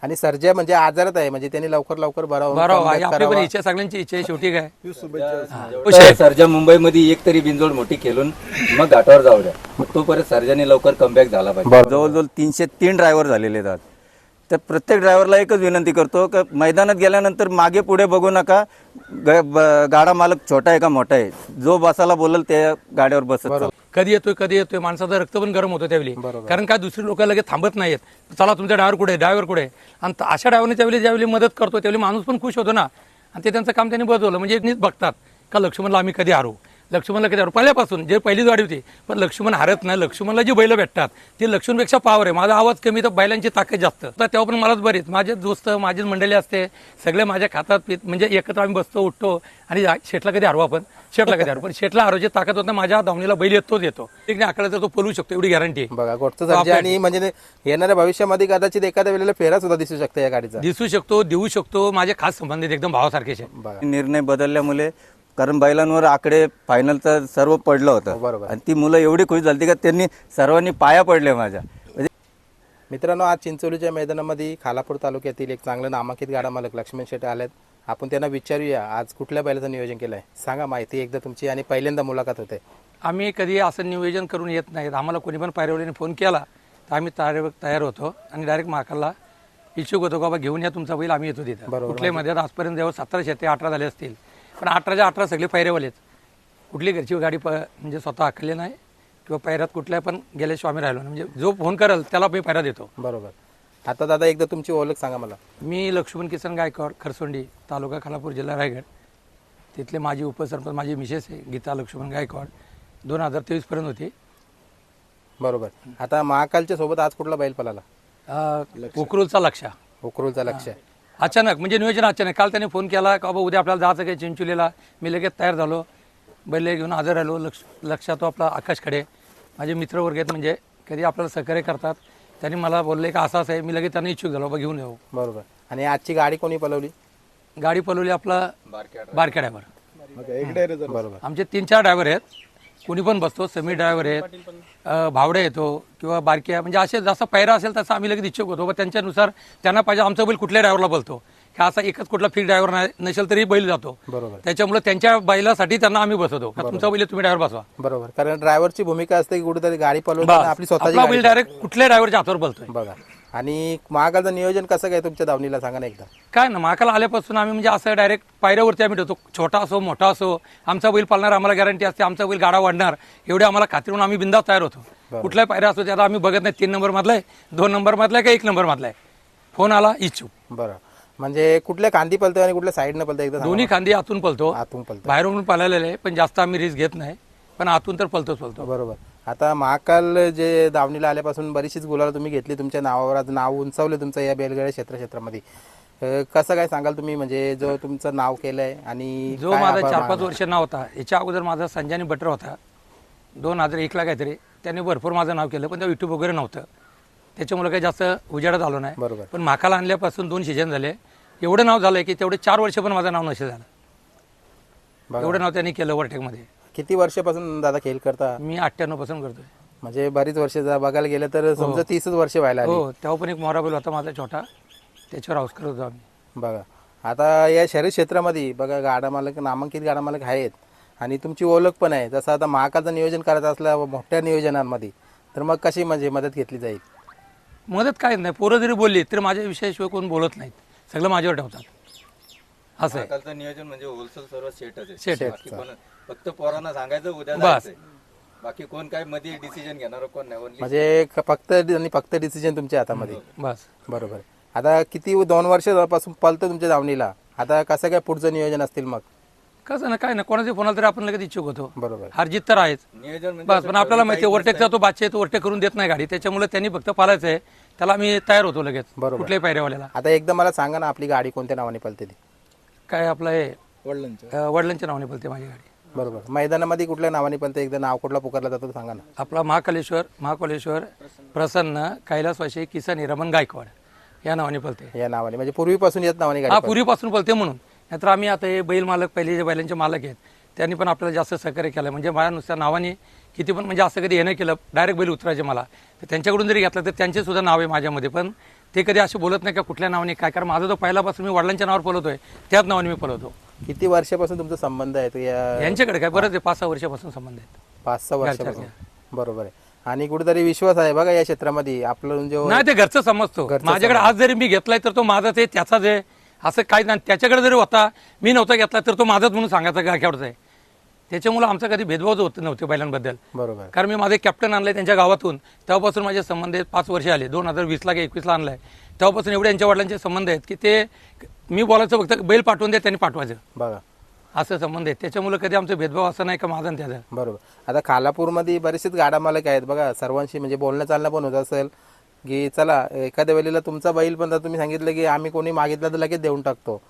आणि सर्जा म्हणजे आजारात आहे, म्हणजे त्यांनी लवकर लवकर बरोबर आहे. आपली पण इच्छा, सगळ्यांची इच्छा आहे शेवटी काय. तर सर्जा मुंबईमध्ये एक तरी बिनजोड मोठी खेळून मग घाटावर जाऊ द्या. मग तोपर्यंत सर्जाने लवकर कमबॅक झाला पाहिजे. जवळजवळ 303 ड्रायव्हर झालेले आहेत. तर प्रत्येक ड्रायव्हरला एकच विनंती करतो की मैदानात गेल्यानंतर मागे पुढे बघू नका. गाडा मालक छोटा आहे का मोठा आहे, जो बसायला बोलेल त्या गाड्यावर बसत. कधी येतोय माणसाचं रक्त पण गरम होतं त्यावेळी. कारण काय दुसरी लोक लगेच थांबत नाहीत, चला तुमचा ड्रायव्हर कुठे आणि अशा ड्रायव्हरने त्यावेळी ज्यावेळी मदत करतो त्यावेळी माणूस पण खुश होतो ना. आणि ते त्यांचं काम त्यांनी बदलवलं. म्हणजे नीट बघतात का लक्ष्मणला आम्ही कधी हारू, लक्ष्मणला कधी हारू. पहिल्यापासून जे पहिलीच गाडी होती पण लक्ष्मण हारत नाही. लक्ष्मणला जी बैलं भेटतात ती लक्ष्मणपेक्षा पावर आहे. माझा आवाज कमी तर बैलांची ताकद जास्त. तर तेव्हा पण मलाच बरीच माझे दोस्त माझीच मंडळी असते, सगळे माझ्या खातात म्हणजे एकत्र आम्ही बसतो उठतो आणि शेटला कधी हरवा आपण शेटला कधी हरवू. पण शेटला हरवायची ताकद होतं माझ्या धावणीला बैल येतो एक आकडा तर तो पळू शकतो एवढी गॅरंटी. बघा गोटचा सर्जा आणि म्हणजे येणाऱ्या भविष्यामध्ये कदाचित एखाद्या वेळेला फेरा सुद्धा दिसू शकतो या गाडीचा. दिसू शकतो, देऊ शकतो. माझे खास संबंधित एकदम भावासारखेच. निर्णय बदलल्यामुळे कारण बैलांवर आकडे फायनलचं सर्व पडलं होतं आणि ती मुलं एवढी खुश झाली का त्यांनी सर्वांनी पाया पडले माझ्या. मित्रांनो, आज चिंचोलीच्या मैदानामध्ये खालापूर तालुक्यातील एक चांगलं नामांकित गाडा मालक लक्ष्मण शेट आलेत. आपण त्यांना विचारूया आज कुठल्या बैलाचं नियोजन केलंय, सांगा माहिती एकदा तुमची. आणि पहिल्यांदा मुलाखत होते. आम्ही कधी असं नियोजन करून येत नाहीत. आम्हाला कोणी पण पायरवडीने फोन केला तर आम्ही तयार होतो आणि डायरेक्ट महाकालला इच्छुक होतो बाबा घेऊन या तुमचा बैल, आम्ही येतो तिथं. कुठल्याही मध्ये आजपर्यंत जेव्हा 17 ते 18 झाले असतील, पण 18च्या 18 सगळे पायरेवालेच. कुठली घरची गाडी म्हणजे स्वतः आखली नाही किंवा पायऱ्यात कुठल्या पण गेल्याशिवाय आम्ही राहिलो नाही. म्हणजे जो फोन करेल त्याला मी पायरा देतो. बरोबर. आता दादा एकदा तुमची ओळख सांगा मला. मी लक्ष्मण किसन गायकवाड, खरसोंडी, तालुका खालापूर, जिल्हा रायगड. तिथले माझी उपसरपंच माझी मिसेस आहे गीता लक्ष्मण गायकवाड. 2023 पर्यंत होती. बरोबर. आता महाकालच्या सोबत आज कुठला बैल पळाला? उकरूलचा लक्ष. अचानक म्हणजे नियोजन अचानक. काल त्याने फोन केला का बाबा उद्या आपल्याला जायचं काय चिंचोलीला. मी लगेच तयार झालो, बैल घेऊन हजर राहिलो. लक्षात तो आपला आकाश खडे माझे मित्रवर्ग आहेत, म्हणजे कधी आपल्याला सहकार्य करतात. त्यांनी मला बोलले का असं आहे. मी लगेच त्यांना इच्छुक झालो बाबा घेऊन येऊ. बरोबर. आणि आजची गाडी कोणी पळवली? गाडी पळवली आपला बारक्या ड्रायव्हर. बरोबर. आमचे 3-4 ड्रायव्हर आहेत, कोणी पण बसतो. समी ड्रायव्हर आहेत, भावडे येतो किंवा बारक्या, म्हणजे असे जसा पैरा असेल तसं आम्ही लगेच इच्छुक होतो. त्यांच्यानुसार त्यांना पाहिजे आमचा बैल कुठल्या ड्रायव्हरला बोलतो की असा एकच कुठला फिक्स ड्रायव्हर नसेल तरी बैल जातो. बरोबर. त्याच्यामुळे त्यांच्या बैलासाठी त्यांना आम्ही बसवतो. तुमचा बैल तुम्ही ड्रायव्हर बसवा. बरोबर. कारण ड्रायव्हरची भूमिका असते की कुठेतरी गाडी पळवताना आपली स्वतःची बैल डायरेक्ट कुठल्या ड्रायव्हरच्या हातावर बोलतोय. बघा. आणि महाकालचं नियोजन कसं काय तुमच्या धावणीला सांगा ना एकदा. काय ना महाकाल आल्यापासून आम्ही म्हणजे असं डायरेक्ट पायऱ्यावरती आम्ही ठेवतो. छोटा असो मोठा असो आमचा बैल पाळणार, आम्हाला गॅरंटी असते. आमचा बैल गाडा वाढणार एवढे आम्हाला खात्रीवरून आम्ही बिंदास तयार होतो. कुठलाही पायऱ्या असतो त्याला आम्ही बघत नाही 3 नंबर मधलाय, 2 नंबर मधलाय का 1 नंबर मधलाय. फोन आला इच्छुक. बरं. म्हणजे कुठल्या खांदी पळतो आणि कुठल्या साईडने पळतो एकदा? दोन्ही खांदी आतून पळतो. आतून पळतो. बाहेरून पळालेले आहे पण जास्त आम्ही रिस्क घेत नाही, पण आतून तर पळतोच. बरोबर. आता महाकाल जे दावणीला आल्यापासून बरीचशीच गुलाला तुम्ही घेतली, तुमच्या नावावर आज नाव उंचावलं तुमचं या बैलगाडी क्षेत्रामध्ये. कसं काय सांगाल तुम्ही, म्हणजे जो तुमचं नाव केलंय आणि जो माझा 4-5 वर्ष नाव होता. याच्या अगोदर माझा संजानी बटर होता 2001ला काहीतरी. त्याने भरपूर माझं नाव केलं, पण तेव्हा युट्यूब वगैरे नव्हतं, त्याच्यामुळे काही जास्त उजेडात आलो नाही. बरोबर. पण महाकाल आणल्यापासून 2 सीझन झाले. एवढं नाव झालंय की तेवढे 4 वर्ष पण माझं नाव नसेल झालं. एवढं नाव त्यांनी केलं ओव्हरटेकमध्ये. किती वर्षापासून दादा खेळ करता? मी 98 पासून करतोय. म्हणजे बरीच वर्ष बघायला गेलं तर समजा 30च वर्ष व्हायला. हो, तेव्हा पण एक मोराबेल होता माझा छोटा, त्याच्यावर हाऊस करत होतो आम्ही. बघा. आता या शहरी क्षेत्रामध्ये बघा गाडा मालक, नामांकित गाडा मालक आहेत आणि तुमची ओळख पण आहे. जसं आता महाकालचं नियोजन करायचं असलं मोठ्या नियोजनांमध्ये तर मग कशी म्हणजे मदत घेतली जाईल? मदत काय नाही. पोरं जरी बोलली तर माझ्या विषयाशिवाय कोण बोलत नाहीत, सगळं माझ्यावर ठेवतात. असं आहे. महाकालचं नियोजन म्हणजे होलसेल सर्व सेटच आहे. सेट आहे. बाकी फक्त पोरांना सांगायचं उद्या बस. जायचंय. बाकी कोण काय मध्ये डिसिजन घेणार कोण नाही. म्हणजे फक्त डिसिजन तुमच्या हातामध्ये. बस. बरोबर. आता किती 2 वर्षापासून पळतं तुमच्या धावणीला, आता कसं काय पुढचं नियोजन असतील मग? कसं ना काय ना, कोणाचे फोन आला तरी आपण लगेच इच्छुक होतो. बरोबर. हार जीत तर आहेच. नियोजन बस. पण आपल्याला माहिती आहे ओव्हरटेकचा तो बादशाह तो ओव्हरटेक करून देत नाही गाडी, त्याच्यामुळे त्यांनी फक्त पालायचं आहे. त्याला आम्ही तयार होतो लगेच कुठल्याही पायऱ्यावाल्याला. आता एकदा मला सांगा ना आपली गाडी कोणत्या नावाने पळते ती? काय आपलं हे वडिलांच्या नावाने पळते माझी गाडी. बरोबर. मैदानामध्ये कुठल्या नावाने पळते, एकदा नाव कुठला पुकारला जातो सांगा ना. आपला महाकालेश्वर प्रसन्न कैलासवासी किसन हिरामन गायकवाड या नावाने पळते. या नावाने म्हणजे पूर्वीपासून येत नावाने गाडी? हा, पूर्वीपासून पळते म्हणून. नाहीतर आम्ही आता हे बैल मालक पहिले जे बैलांचे मालक आहेत त्यांनी पण आपल्याला जास्त सहकार्य केलं. म्हणजे माझ्या नुसत्या नावाने किती पण म्हणजे असं कधी येणं केलं डायरेक्ट बैल उतरायचे मला, तर त्यांच्याकडून जरी घेतलं तर त्यांचे सुद्धा नाव आहे माझ्यामध्ये. पण ते कधी असे बोलत नाही का कुठल्या नावाने काय, कारण माझा जो पहिल्यापासून मी वडिलांच्या नावावर पळवतोय त्याच नावाने मी पळवतो. किती वर्षापासून तुमचा संबंध आहे तो या यांच्याकडे काय बरंच आहे, 5-6 वर्षापासून संबंध आहेत. 5-6 वर्षापासून? बरोबर आहे. आणि कुठेतरी विश्वास आहे बघा या क्षेत्रामध्ये आपलं जो नाही ते घरचं समजतो. माझ्याकडे आज जरी मी घेतलाय तर तो माझाच आहे, त्याचाच आहे असं काही नाही. त्याच्याकडे जरी होता मी नव्हता घेतला तर तो माझाच म्हणून सांगायचा गाख्यावरचा आहे. त्याच्यामुळे आमचा कधी भेदभाव होत नव्हते बैलांबद्दल. बरोबर. कारण मी माझे कॅप्टन आणले त्यांच्या गावातून, तेव्हापासून माझे संबंध आहेत. 5 वर्ष आले, 2020ला 21ला आणलाय, तेव्हापासून एवढे यांच्या वडिलांचे संबंध आहेत की ते मी बोलायचं फक्त बैल पाठवून द्या त्यांनी पाठवायचं बघा असं संबंध आहेत. त्याच्यामुळे कधी आमचा भेदभाव असं नाही का माझा आणि त्याचा. बरोबर. आता खालापूरमध्ये बरेचसेच गाडा मालक आहेत बघा, सर्वांशी म्हणजे बोलणं चालणं पण होत असेल की चला एखाद्या वेळेला तुमचा बैल पण तुम्ही सांगितलं की आम्ही कोणी मागितला तर लगेच देऊन टाकतो,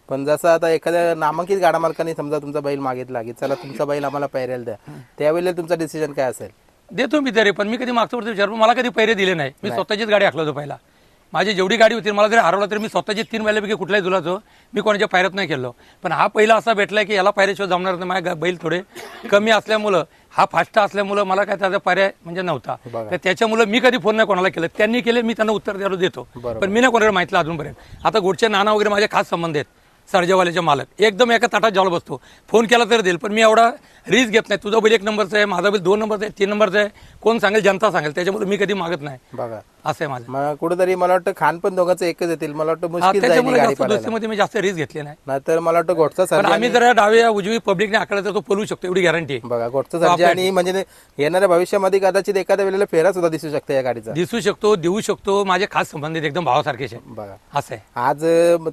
पण जसं आता एखाद्या नामांकित गाडा मालकाने समजा तुमचा बैल मागितला की चला तुमचा बैल आम्हाला पैऱ्याला द्या, त्यावेळेला तुमचा डिसिजन काय असेल? देतो मी तरी, पण मी कधी मागच्या वर्षी विचार मला कधी पैरे दिले नाही. मी स्वतःचीच गाडी हाकलो होतो पहिला. माझी जेवढी गाडी होती मला जरी हरवला तरी मी स्वतःची 3 बैलापैकी कुठल्याही झुलाचो, मी कोणाच्या पायऱ्यात नाही खेळलो. पण हा पहिला असा भेटला की याला पायऱ्याशिवाय जमणार नाही. माझ्या बैल थोडे कमी असल्यामुळं, हा फास्ट असल्यामुळं मला काय त्याचा पर्याय म्हणजे नव्हता. तर त्याच्यामुळे मी कधी फोन नाही कोणाला केलं, त्यांनी केले मी त्यांना उत्तर द्यायला देतो, पण मी नाही कोणाला माहितलं अजूनपर्यंत. आता गोडचे नाना वगैरे माझे खास संबंध आहेत, सर्जेवाल्याचे मालक एकदम एका ताटात जेवायला बसतो, फोन केला तर देईल, पण मी एवढा रिस्क घेत नाही. तुझा बैल 1 नंबरचा आहे, माझा बैल 2 नंबरचा आहे, 3 नंबरचा आहे, कोण सांगेल जनता सांगेल, त्याच्यामुळे मी कधी मागत नाही. बघा असं आहे माझं. मग कुठेतरी मला वाटतं खान पण दोघांचं एकच येतील, मला वाटतं मुश्किल जाईल त्याच्यामुळे गाडी जास्त पळायला. दोस्तीमध्ये मी जास्त रिस्क घेतली नाही. नाहीतर मला वाटतं गोटचा पण सर्जा आम्ही जर डाव्या उजवी पब्लिकने आकडला तर तो पळू शकतो एवढी गॅरंटी बघा गोटचा सर्जा आणि म्हणजे येणाऱ्या भविष्यामध्ये कदाचित एखाद्या वेळेला फेरा सुद्धा दिसू शकते या गाडीचा. दिसू शकतो, देऊ शकतो. माझे खास संबंधित एकदम भावासारखेच आहे. बघा असं आहे. आज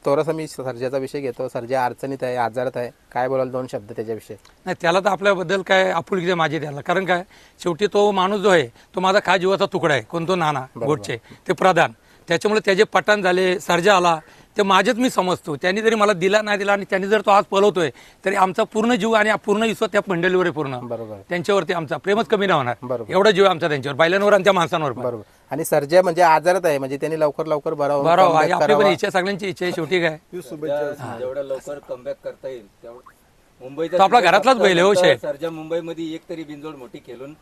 थोडासा मी सर्जाचा विषय घेतो. सर्जा अडचणीत आहे, आजारात आहे, काय बोलाल 2 शब्द त्याच्याविषयी? नाही त्याला तर आपल्याबद्दल काय आपुलकी माझी त्याला, कारण काय शेवटी तो माणूस जो आहे तो माझा खा जीवाचा तुकडा आहे. कोणतो नाना गोटचे ते प्रधान, त्याच्यामुळे त्याचे पठाण झाले, सर्जा आला ते माझेच मी समजतो. त्यांनी जरी मला दिला नाही दिला आणि त्यांनी जर तो आज पळवतोय तरी आमचा पूर्ण जीव आणि पूर्ण विश्वास त्या मंडळीवर आहे. पूर्ण बरोबर त्यांच्यावरती आमचा प्रेमच कमी नाही होणार. बरोबर. एवढा जीव आहे आमचा त्यांच्यावर, बैलांवर आणि त्या माणसांवर. बरोबर. आणि सर्जा म्हणजे आजारात आहे, म्हणजे त्यांनी लवकर बरं बरोबर, आपली पण इच्छा, सगळ्यांची इच्छा आहे. शेवटी काय जेवढ्या लवकर कमबॅक करता येईल तेवढं. मुंबईचा तो आपला घरातलाच बैल आहे हो शे. सर्जा मुंबईमध्ये एक तरी बिनजोड मोठी खेळून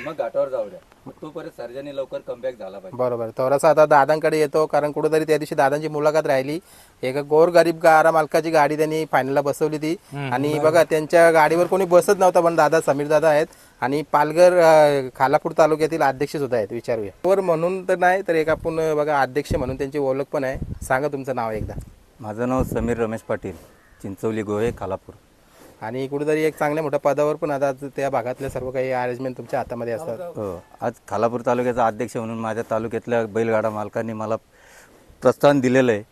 मग घाटावर जाऊ द्या, मग तोपर्यंत सर्जाने लवकर कमबॅक झाला पाहिजे. बरोबर. थोडासा आता दादांकडे येतो, कारण कुठेतरी त्या दिवशी दादांची मुलाखत राहिली. एका गोरगरीब गारा मालकाची गाडी त्यांनी फायनलला बसवली ती, आणि बघा त्यांच्या गाडीवर कोणी बसत नव्हता, पण दादा समीर दादा आहेत आणि पालघर खालापूर तालुक्यातील अध्यक्ष सुद्धा आहेत. विचारूया वर म्हणून तर नाही तर एक आपण बघा अध्यक्ष म्हणून त्यांची ओळख पण आहे. सांगा तुमचं नाव एकदा. माझं नाव समीर रमेश पाटील, चिंचवली गोहे, खालापूर. आणि कुठेतरी एक चांगल्या मोठ्या पदावर पण आता त्या भागातल्या सर्व काही अरेंजमेंट तुमच्या हातामध्ये असतात. हो, आज खालापूर तालुक्याचा अध्यक्ष म्हणून माझ्या तालुक्यातल्या बैलगाडा मालकांनी मला प्रोत्साहन दिलेलं आहे,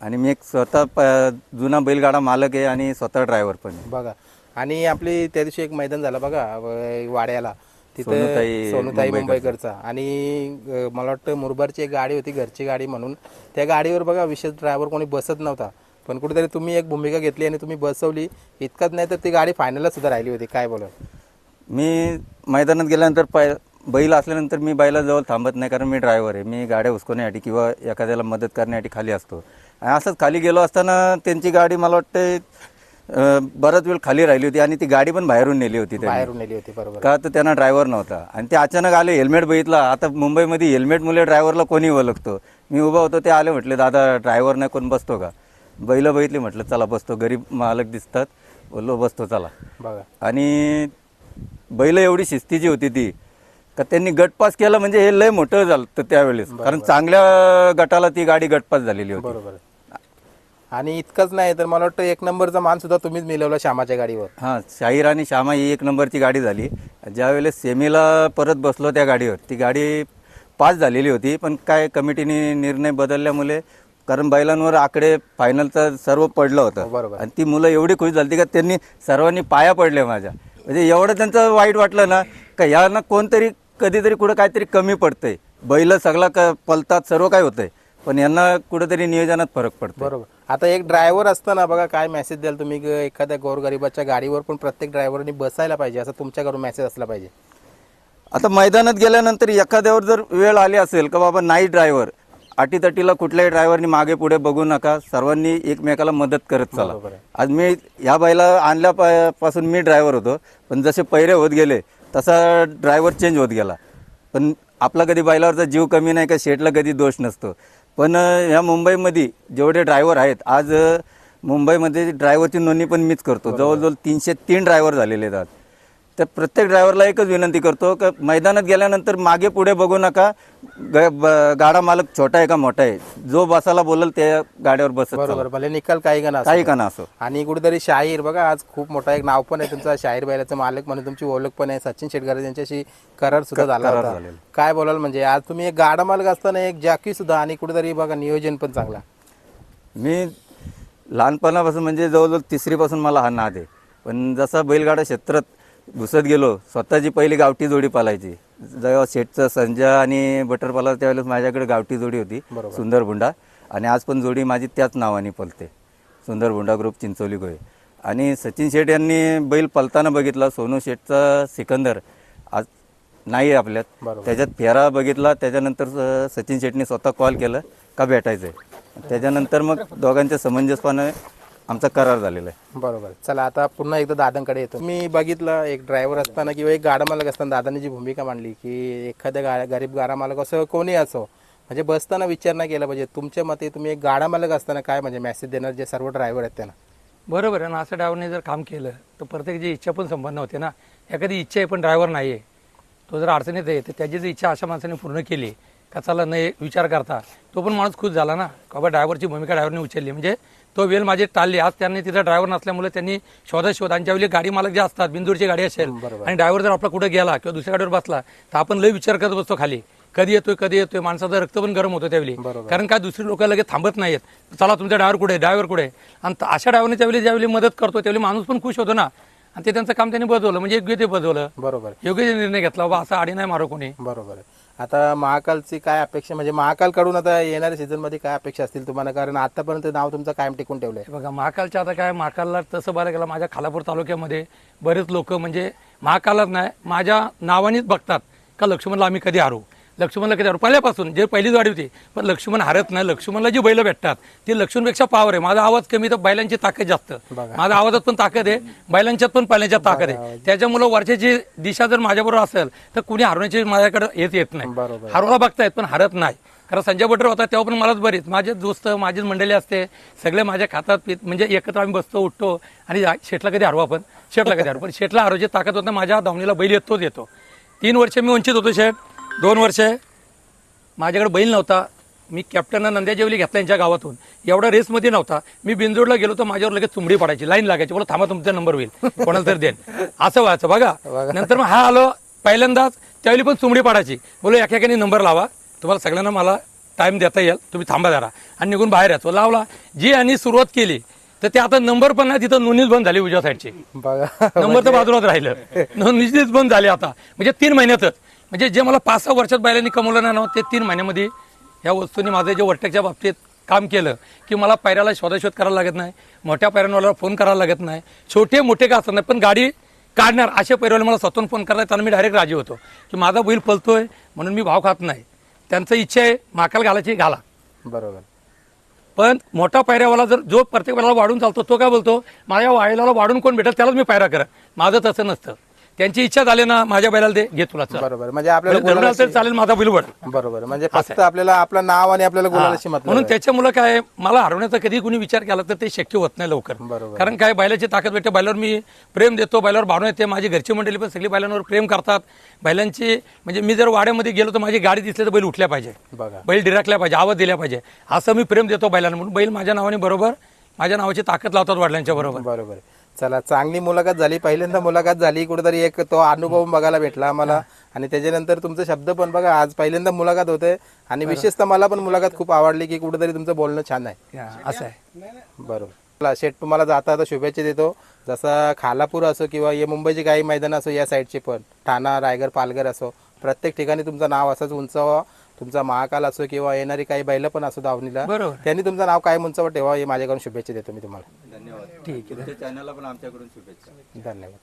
आणि मी एक स्वतः जुना बैलगाडा मालक आहे आणि स्वतः ड्रायव्हर पण आहे. बघा, आणि आपली त्या दिवशी एक मैदान झालं बघा वाड्याला, तिथं सोनूताई मुंबईकरचा, आणि मला वाटतं मुरबारची एक गाडी होती घरची गाडी म्हणून, त्या गाडीवर बघा विशेष ड्रायव्हर कोणी बसत नव्हता, पण कुठेतरी तुम्ही एक भूमिका घेतली आणि तुम्ही बसवली. इतकंच नाही तर ती गाडी फायनलला सुद्धा राहिली होती. काय बोला? मी मैदानात गेल्यानंतर बैल असल्यानंतर मी बैलाजवळ थांबत नाही, कारण मी ड्रायव्हर आहे. मी गाड्या हुसकवण्यासाठी किंवा एखाद्याला मदत करण्यासाठी खाली असतो. आणि असंच खाली गेलो असताना त्यांची गाडी मला वाटते बराच वेळ खाली राहिली होती, आणि ती गाडी पण बाहेरून नेली होती. बाहेरून नेली होती. बरोबर. का तर त्यांना ड्रायव्हर नव्हता, आणि ते अचानक आले. हेल्मेट बघितला. आता मुंबईमध्ये हेल्मेटमुळे ड्रायव्हरला कोणी ओळखतो. मी उभा होतो, ते आले, म्हटले दादा ड्रायव्हर नाही कोण बसतो का? बैल बघितली, म्हटलं चला बसतो, गरीब मालक दिसतात, बोललो बसतो चला. बघा, आणि बैल एवढी शिस्तीची होती ती का त्यांनी गटपास केला, म्हणजे हे लय मोठं झालं तर त्यावेळेस, कारण चांगल्या गटाला ती गाडी गटपास झालेली होती. बरोबर. आणि इतकंच नाही तर मला वाटतं 1 नंबरचा मान सुद्धा तुम्हीच मिळवला श्यामाच्या गाडीवर. हां, शाहीर आणि श्यामा ही 1 नंबरची गाडी झाली. ज्यावेळेस सेमीला परत बसलो त्या गाडीवर, ती गाडी पास झालेली होती, पण काय कमिटीने निर्णय बदलल्यामुळे, कारण बैलांवर आकडे फायनलचं सर्व पडलं होतं. बरोबर. आणि ती मुलं एवढी खुश झाली का त्यांनी सर्वांनी पाया पडल्या माझ्या. म्हणजे एवढं त्यांचं वाईट वाटलं ना का यांना कोणतरी कधीतरी कुठं काहीतरी कमी पडतंय. बैल सगळा पलतात, सर्व काय होतंय, पण यांना कुठेतरी नियोजनात फरक पडतो. बरोबर. आता एक ड्रायव्हर असताना बघा काय मेसेज द्याल तुम्ही एखाद्या गोरगरिबाच्या गाडीवर पण प्रत्येक ड्रायव्हरनी बसायला पाहिजे, असं तुमच्याकडून मेसेज असला पाहिजे? आता मैदानात गेल्यानंतर एखाद्यावर जर वेळ आली असेल का बाबा नाही ड्रायव्हर, अटीतटीला कुठल्याही ड्रायव्हरनी मागे पुढे बघू नका, सर्वांनी एकमेकाला मदत करत चला. आज मी ह्या बैला आणल्यापासून मी ड्रायव्हर होतो, पण जसे पैरे होत गेले तसा ड्रायव्हर चेंज होत गेला. पण आपला कधी बैलावरचा जीव कमी नाही का, शेटला कधी दोष नसतो. पण ह्या मुंबईमध्ये जेवढे ड्रायव्हर आहेत आज मुंबईमध्ये ड्रायव्हरची नोंदणी पण मीच करतो. जवळजवळ 303 ड्रायव्हर झालेले आहेत. तर प्रत्येक ड्रायव्हरला एकच विनंती करतो की मैदानात गेल्यानंतर मागे पुढे बघू नका. गाडा मालक छोटा आहे का मोठा आहे, जो बसायला बोलल त्या गाड्यावर बसत बरोबर, भले निकाल काही का नसो. काही का ना असो. आणि कुठेतरी शाहीर बघा, आज खूप मोठा एक नाव पण आहे तुमचा, शाहीर बैलाचं मालक म्हणून तुमची ओळख पण आहे. सचिन शेटकर यांच्याशी करार सुद्धा झाला होता. काय बोलाल, म्हणजे आज तुम्ही एक गाडा मालक असताना एक जॅकी सुद्धा, आणि कुठेतरी बघा नियोजन पण चांगला. मी लहानपणापासून म्हणजे जवळजवळ 3री पासून मला हा नाद आहे. पण जसा बैलगाडा क्षेत्रात घुसत गेलो, स्वतःची पहिली गावठी जोडी पालायची. जेव्हा शेठचं संजय आणि बटर पाला त्यावेळेस माझ्याकडे गावठी जोडी होती, सुंदर भुंडा. आणि आज पण जोडी माझी त्याच नावाने पलते, सुंदर भुंडा ग्रुप चिंचोली गोळे. आणि सचिन शेठ यांनी बैल पलताना बघितला. सोनू शेठचा सिकंदर आज नाही आहे आपल्यात, त्याच्यात फेरा बघितला. त्याच्यानंतर सचिन शेठनी स्वतः कॉल केलं का भेटायचं आहे. त्याच्यानंतर मग दोघांच्या समंजसपणे आमचा करार झालेला आहे. बरोबर. चला आता पुन्हा एकदा दादांकडे येतो. मी बघितलं एक ड्रायव्हर असताना किंवा एक गाडा मालक असताना दादांनी जी भूमिका मांडली की एखाद्या गरीब गाडा मालक असो कोणी असो, म्हणजे बसताना विचार नाही केला पाहिजे. तुमच्या मते तुम्ही एक गाडा मालक असताना काय म्हणजे मेसेज देणार जे सर्व ड्रायव्हर आहेत त्यांना? बरोबर आहे ना. असं ड्रायव्हरने जर काम केलं तर प्रत्येकाची इच्छा पण संपन्न होते ना. एखादी इच्छा आहे पण ड्रायव्हर नाही आहे, तो जर अडचणीत आहे तर त्याची जर इच्छा अशा माणसाने पूर्ण केली का चला नाही विचार करता, तो पण माणूस खुश झाला ना. का बा ड्रायव्हरची भूमिका ड्रायव्हरने उचलली, म्हणजे तो वेळ माझी टाळली. आज त्यांनी तिथं ड्रायव्हर नसल्यामुळे त्यांनी शोध आणि ज्यावेळी गाडी मालक जे असतात, बिंदूरची गाडी असेल आणि ड्रायव्हर जर आपला कुठे गेला किंवा दुसऱ्या गाडीवर बसला तर आपण लय विचार करत बसतो खाली, कधी येतोय. माणसाचं रक्त पण गरम होतं त्यावेळी. कारण काय दुसरी लोक लगेच थांबत नाहीत, चला तुमचा ड्रायव्हर कुठे. आणि अशा ड्रायव्हरने ज्यावेळी मदत करतो त्यावेळी माणूस पण खुश होतो ना. आणि ते त्यांचं काम त्यांनी बदलवलं, म्हणजे योग्य ते बदलवलं. बरोबर, योग्य निर्णय घेतला बाबा, असं आडी नाही मारो कोणी. बरोबर आहे. आता महाकालची काय अपेक्षा, म्हणजे महाकालकडून आता येणाऱ्या सीझन मध्ये काय अपेक्षा असतील तुम्हाला? कारण आतापर्यंत नाव तुमचं कायम टिकून ठेवलंय. बघा महाकालच्या आता काय, महाकालला तसं बघायला गेला माझ्या खालापूर तालुक्यामध्ये बरेच लोक म्हणजे महाकालच नाही माझ्या नावानेच बघतात का लक्ष्मणला आम्ही कधी हारू, लक्ष्मणला कधी हारू. पहिल्यापासून जे पहिलीच गाडी होती, पण लक्ष्मण हारत नाही. लक्ष्मणला जी बैल भेटतात ती लक्ष्मणपेक्षा पावर आहे. माझा आवाज कमी तर बैलांची ताकद जास्त. माझ्या आवाजात पण ताकद आहे, बैलांच्यात पण पाळण्याच्यात ताकद आहे. त्याच्यामुळे वर्षाची दिशा जर माझ्याबरोबर असेल तर कुणी हरवण्याची माझ्याकडे येत नाही. हरवला बघतायत पण हरत नाही. कारण संजय बटर होता तेव्हा पण मलाच बरीच माझे दोस्त माझीच मंडळी असते, सगळे माझ्या खातात म्हणजे एकत्र आम्ही बसतो उठतो. आणि शेटला कधी हरवा, पण शेटला कधी हरवा, पण शेटला हरवायची ताकद होतं. माझ्या धावणीला बैल येतो. 3 वर्ष मी वंचित होतो शेट. 2 वर्ष माझ्याकडे बैल नव्हता. मी कॅप्टन नंद्या जेवली घेतला यांच्या गावातून, एवढा रेसमध्ये नव्हता. मी बिनजोडला गेलो तर माझ्यावर लगेच चुंबडी पडायची, लाईन लागायची, बोला थांबा तुमचा नंबर होईल, कोणाला तर देन, असं व्हायचं बघा. नंतर मग हा आलो पहिल्यांदाच, त्यावेळी पण चुंबडी पडायची, बोलो एकेकाने नंबर लावा, तुम्हाला सगळ्यांना मला टाइम देता येईल, तुम्ही थांबा जरा, आणि निघून बाहेर यायचो. लावला जी आणि सुरुवात केली तर ते आता नंबर पण नाही, तिथं नोंदणीच बंद झाली उजव्या साईडची. नंबर तर बाजूलाच राहिलं, नोंदणीच बंद झाली आता. म्हणजे 3 महिन्यातच, म्हणजे जे मला 5-6 वर्षात बैलांनी कमवलं नाही ना, ते 3 महिन्यामध्ये या वस्तूंनी माझं जे वर्टेकच्या बाबतीत काम केलं की मला पायऱ्याला शोधाशोध करायला लागत नाही, मोठ्या पायऱ्यांवाला फोन करायला लागत नाही, छोटे मोठे का असत नाही, पण गाडी काढणार अशा पैरवाला मला स्वतःहून फोन करायला, त्यांना मी डायरेक्ट राजी होतो की माझा बैल पळतोय म्हणून मी भाव खात नाही. त्यांचं इच्छा आहे महाकाल घालायची घाला, बरोबर. पण मोठा पायऱ्यावाला जर जो प्रत्येक वेळेला वाढून चालतो तो काय बोलतो, माझ्या वायलाला वाढून कोण भेटेल त्यालाच मी पायरा करत. माझं तसं नसतं. त्यांची इच्छा झाली ना माझ्या बैलाला दे घे तुला, बरोबर. म्हणजे आपल्याला तर चालेल माझा बैलवड, बरोबर. म्हणजे फक्त आपल्याला आपलं नाव आणि आपल्याला गुलालाशी मतलब. म्हणून त्याच्यामुळे काय मला हरवण्याचा कधी कुणी विचार केला तर ते शक्य होत नाही लवकर. बरोबर. कारण काय बैलाची ताकद भेटते, बैलावर मी प्रेम देतो, बैलावर भावना येते. माझी घरची मंडळी पण सगळी बैलांवर प्रेम करतात. बैलांची म्हणजे मी जर वाड्यामध्ये गेलो तर माझी गाडी दिसली तर बैल उठल्या पाहिजे, बैल डिराकल्या पाहिजे, आवाज दिल्या पाहिजे, असं मी प्रेम देतो बैलांना. म्हणून बैल माझ्या नावाने बरोबर माझ्या नावाची ताकद लावतात वडिलांच्या बरोबर. बरोबर. चला, चांगली मुलाखत झाली, पहिल्यांदा मुलाखत झाली, कुठेतरी एक तो अनुभव बघायला भेटला आम्हाला. आणि त्याच्यानंतर तुमचे शब्द पण बघा, आज पहिल्यांदा मुलाखत होते आणि विशेषतः मला पण मुलाखत खूप आवडली की कुठेतरी तुमचं बोलणं छान आहे. असं आहे, बरोबर. शेठ तुम्हाला जाता आता शुभेच्छा देतो. जसा खालापूर असो किंवा हे मुंबईची काही मैदान असो, या साईडचे पण ठाणा, रायगड, पालघर असो, प्रत्येक ठिकाणी तुमचं नाव असंच उंचावा. तुमचा महाकाल असो किंवा येणारी काही बैल पण असो दावणीला, बरोबर, त्यांनी तुमचं नाव काय उंचावर ठेवा, हे माझ्याकडून शुभेच्छा देतो मी तुम्हाला. धन्यवाद. ठीक आहे. चॅनलला पण आमच्याकडून शुभेच्छा. धन्यवाद.